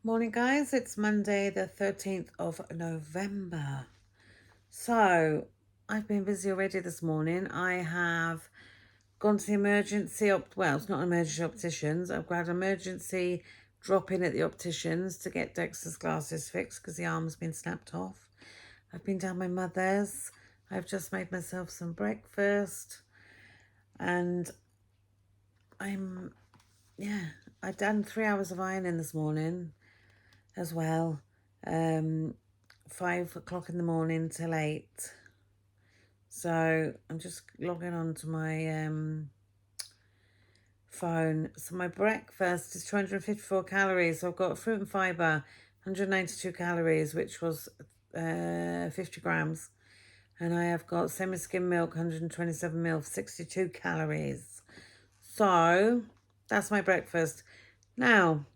Morning, guys. It's Monday, the 13th of November. So, I've been busy already this morning. I have gone to the well, it's not emergency opticians. I've got an emergency drop in at the opticians to get Dexter's glasses fixed because the arm's been snapped off. I've been down my mother's. I've just made myself some breakfast. And I've done 3 hours of ironing this morning as well. 5 o'clock in the morning till 8. So I'm just logging on to my phone. So my breakfast is 254 calories. So I've got fruit and fibre, 192 calories, which was 50 grams. And I have got semi-skim milk, 127 ml, 62 calories. So that's my breakfast. Now,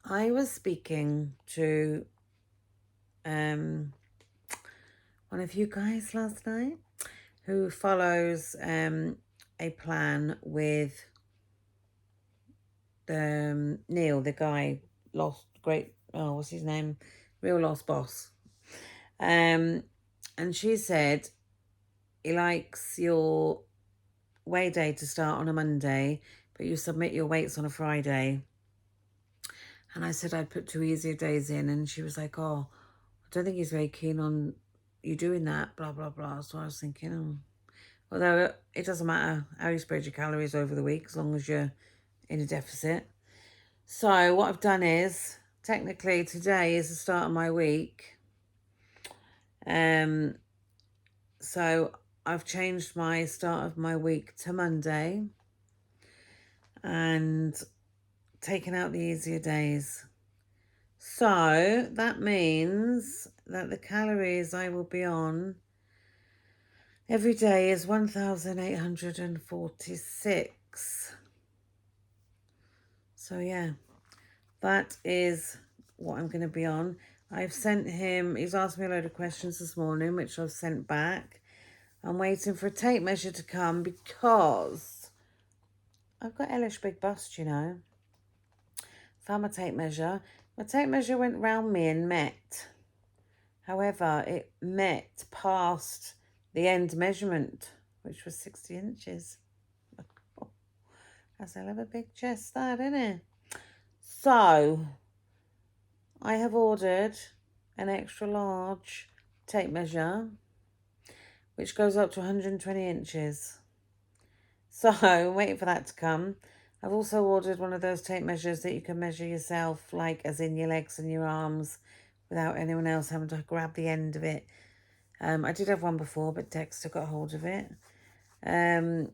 I was speaking to one of you guys last night who follows a plan with Neil, the guy what's his name? Real Lost Boss. And she said he likes your weigh day to start on a Monday, but you submit your weights on a Friday. And I said I'd put 2 easier days in, and she was like, oh, I don't think he's very keen on you doing that, blah, blah, blah. So I was thinking, although it doesn't matter how you spread your calories over the week as long as you're in a deficit. So what I've done is, technically today is the start of my week. So I've changed my start of my week to Monday and taken out the easier days. So that means that the calories I will be on every day is 1,846. So yeah, that is what I'm going to be on. I've sent him, he's asked me a load of questions this morning, which I've sent back. I'm waiting for a tape measure to come because I've got hellish big bust, you know. Found my tape measure. My tape measure went round me and met. However, it met past the end measurement, which was 60 inches. That's a hell of a big chest, that, isn't it? So, I have ordered an extra large tape measure, which goes up to 120 inches. So, I'm waiting for that to come. I've also ordered one of those tape measures that you can measure yourself, like as in your legs and your arms, without anyone else having to grab the end of it. I did have one before, but Dexter got hold of it. And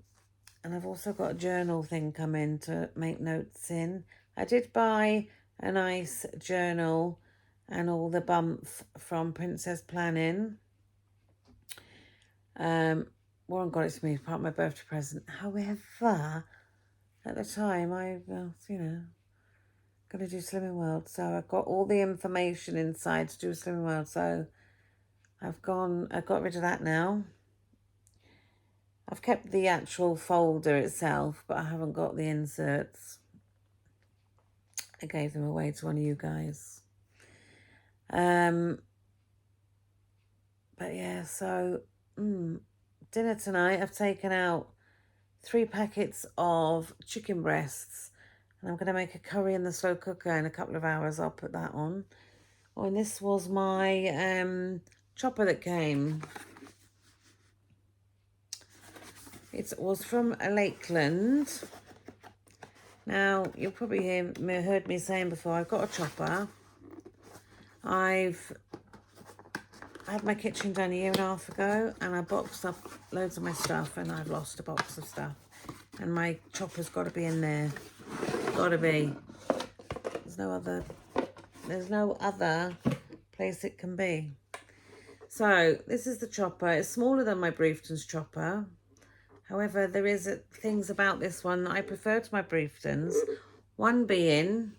I've also got a journal thing coming to make notes in. I did buy a nice journal and all the bump from Princess Planning. Warren got it to me as part of my birthday present. However, at the time, I was, going to do Slimming World. So I got all the information inside to do Slimming World. So I've got rid of that now. I've kept the actual folder itself, but I haven't got the inserts. I gave them away to one of you guys. But yeah, so dinner tonight, I've taken out 3 packets of chicken breasts, and I'm going to make a curry in the slow cooker in a couple of hours. I'll put that on. Oh, and this was my chopper that came. It was from Lakeland. Now, you'll probably heard me saying before, I've got a chopper. I've had my kitchen done 1.5 years ago, and I boxed up loads of my stuff, and I've lost a box of stuff. And my chopper's got to be in there. Got to be. There's no other place it can be. So, this is the chopper. It's smaller than my Briefton's chopper. However, there is things about this one that I prefer to my Briefton's. One being,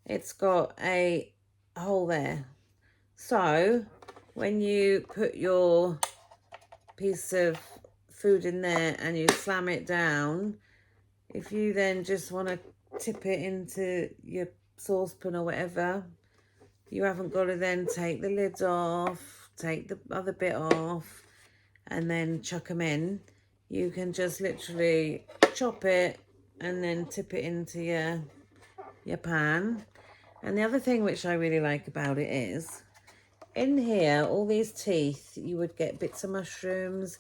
it's got a hole there. So, when you put your piece of food in there and you slam it down, if you then just want to tip it into your saucepan or whatever, you haven't got to then take the lid off, take the other bit off, and then chuck them in. You can just literally chop it and then tip it into your pan. And the other thing which I really like about it is, in here, all these teeth, you would get bits of mushrooms,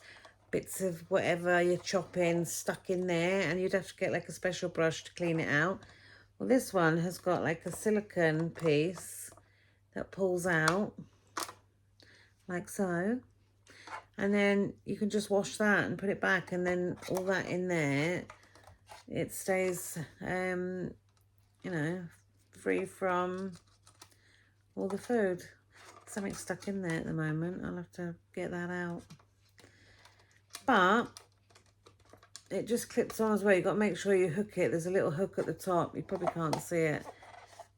bits of whatever you're chopping stuck in there, and you'd have to get like a special brush to clean it out. Well, this one has got like a silicone piece that pulls out like so, and then you can just wash that and put it back, and then all that in there, it stays you know, free from all the food. Something stuck in there at the moment. I'll have to get that out, but it just clips on as well. You've got to make sure you hook it. There's a little hook at the top. You probably can't see it,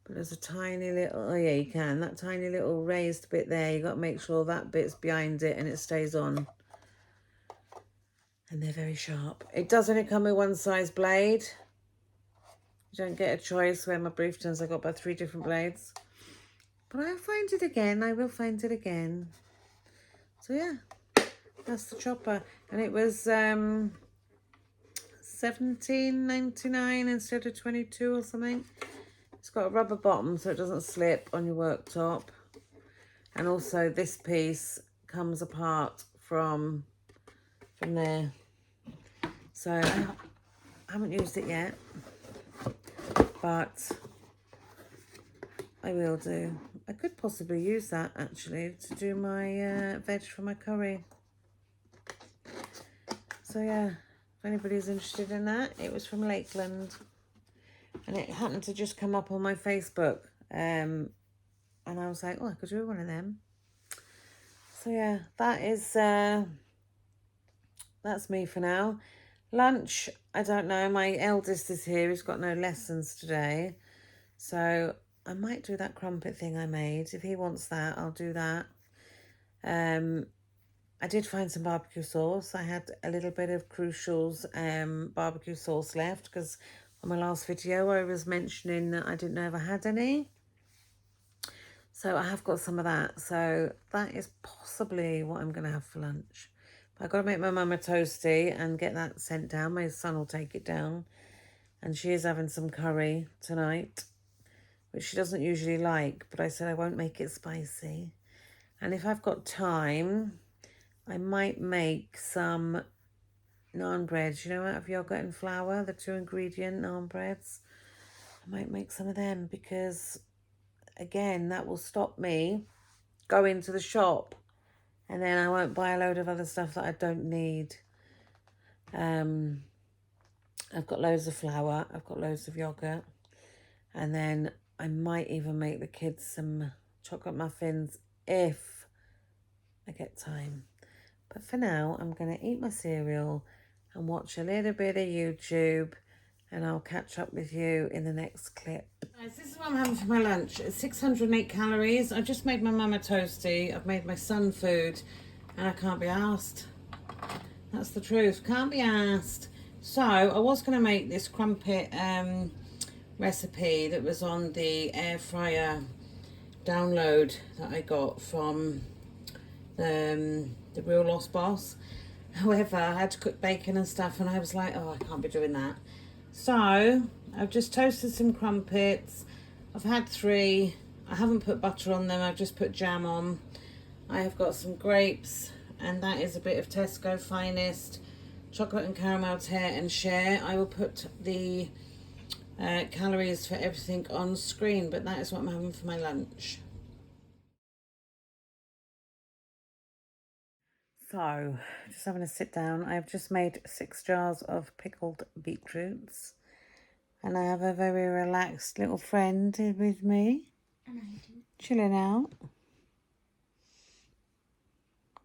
but there's a tiny little, oh yeah, you can, that tiny little raised bit there. You've got to make sure that bit's behind it and it stays on. And they're very sharp. It does only come with one size blade. You don't get a choice. Where my Brieftoons, I got about 3 different blades. But I'll find it again. I will find it again. So yeah, that's the chopper. And it was $17.99 instead of 22 or something. It's got a rubber bottom so it doesn't slip on your worktop. And also this piece comes apart from there. So I haven't used it yet, but I will do. I could possibly use that actually to do my veg for my curry. So yeah, if anybody's interested in that, it was from Lakeland. And it happened to just come up on my Facebook. And I was like, oh, I could do one of them. So yeah, that is, that's me for now. Lunch, I don't know. My eldest is here. He's got no lessons today. So I might do that crumpet thing I made. If he wants that, I'll do that. I did find some barbecue sauce. I had a little bit of Crucial's barbecue sauce left because on my last video I was mentioning that I didn't know if I had any. So I have got some of that. So that is possibly what I'm going to have for lunch. But I've got to make my mum a toastie and get that sent down. My son will take it down. And she is having some curry tonight, which she doesn't usually like. But I said I won't make it spicy. And if I've got time, I might make some naan breads, you know, out of yogurt and flour, the 2-ingredient naan breads. I might make some of them because, again, that will stop me going to the shop and then I won't buy a load of other stuff that I don't need. I've got loads of flour, I've got loads of yogurt, and then I might even make the kids some chocolate muffins if I get time. But for now, I'm going to eat my cereal and watch a little bit of YouTube, and I'll catch up with you in the next clip. Guys, this is what I'm having for my lunch. It's 608 calories. I just made my mum a toastie. I've made my son food, and I can't be asked. That's the truth. Can't be asked. So I was going to make this crumpet recipe that was on the air fryer download that I got from the Real Lost Boss. However, I had to cook bacon and stuff and I was like, oh, I can't be doing that. So I've just toasted some crumpets. I've had 3. I haven't put butter on them. I've just put jam on. I have got some grapes, and that is a bit of Tesco Finest chocolate and caramel tear and share. I will put the calories for everything on screen, but that is what I'm having for my lunch. So, just having a sit down. I've just made 6 jars of pickled beetroots. And I have a very relaxed little friend with me. And I do. Chilling out.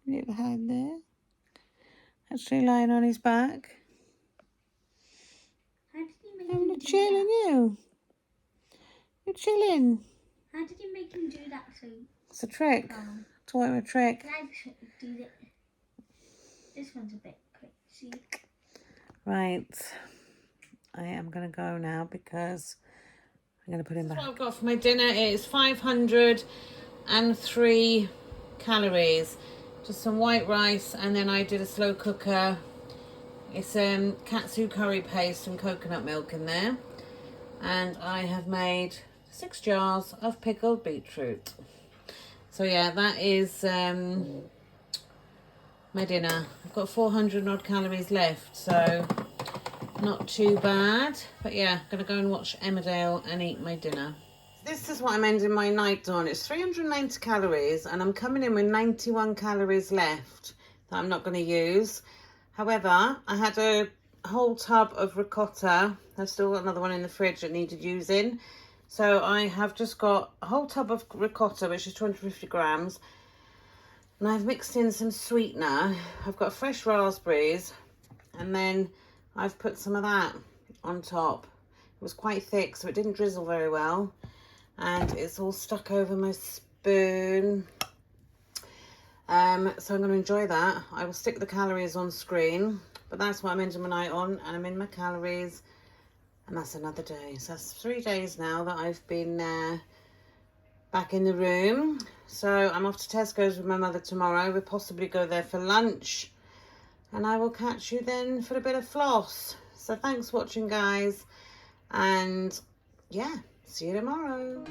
Little hand there. Actually lying on his back. How did you make having him a chill, and you? You're chilling. How did you make him do that so? It's a trick. Taught him a trick. Can I do that? This one's a bit quick, see? Right. I am going to go now because I'm going to put him back. What I've got for my dinner is 503 calories. Just some white rice, and then I did a slow cooker. It's katsu curry paste and coconut milk in there. And I have made 6 jars of pickled beetroot. So yeah, that is my dinner. I've got 400 odd calories left, so not too bad. But yeah, gonna go and watch Emmerdale and eat my dinner. This is what I'm ending my night on. It's 390 calories, and I'm coming in with 91 calories left that I'm not going to use. However, I had a whole tub of ricotta. I've still got another one in the fridge that needed using. So I have just got a whole tub of ricotta, which is 250 grams. And I've mixed in some sweetener. I've got fresh raspberries. And then I've put some of that on top. It was quite thick, so it didn't drizzle very well. And it's all stuck over my spoon. So I'm going to enjoy that. I will stick the calories on screen. But that's what I'm ending my night on. And I'm in my calories. And that's another day. So that's 3 days now that I've been back in the room. So I'm off to Tesco's with my mother tomorrow. We'll possibly go there for lunch. And I will catch you then for a bit of floss. So thanks for watching, guys. And yeah, see you tomorrow.